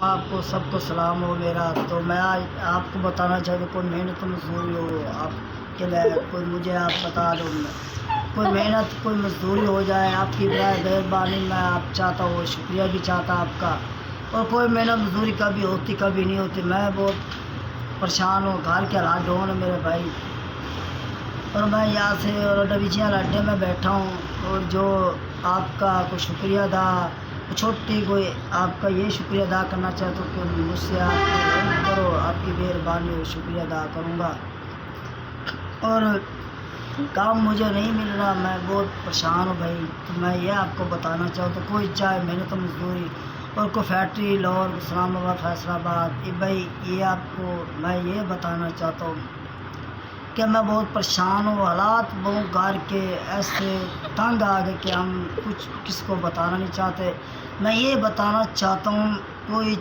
آپ کو سب کو سلام ہو میرا. تو میں آج آپ کو بتانا چاہتا ہوں کوئی محنت مزدوری ہو آپ کے لیے، کوئی مجھے آپ بتا دو. کوئی محنت کوئی مزدوری ہو جائے آپ کی برائے مہربانی میں آپ چاہتا ہوں، شکریہ بھی چاہتا آپ کا. اور کوئی محنت مزدوری کبھی ہوتی کبھی نہیں ہوتی. میں بہت پریشان ہوں، گھر کے حالات ڈاؤن ہے میرے بھائی. اور میں یہاں سے اور ڈویجن اڈے میں بیٹھا ہوں. اور جو آپ کا کوئی شکریہ ادا چھوٹی کوئی آپ کا یہ شکریہ ادا کرنا چاہتا ہوں کہ مجھ سے آپ ہیلپ کرو، آپ کی مہربانی ہو، شکریہ ادا کروں گا. اور کام مجھے نہیں مل رہا، میں بہت پریشان ہوں بھائی. تو میں یہ آپ کو بتانا چاہتا ہوں کوئی چاہے محنت مزدوری اور کوئی فیکٹری لاہور، اسلام آباد، فیصل آباد، بھائی یہ آپ کو میں یہ بتانا چاہتا ہوں کہ میں بہت پریشان ہوں. حالات بہت گھر کے ایسے تنگ آ گئے کہ ہم کچھ کس کو بتانا نہیں چاہتے. میں یہ بتانا چاہتا ہوں کوئی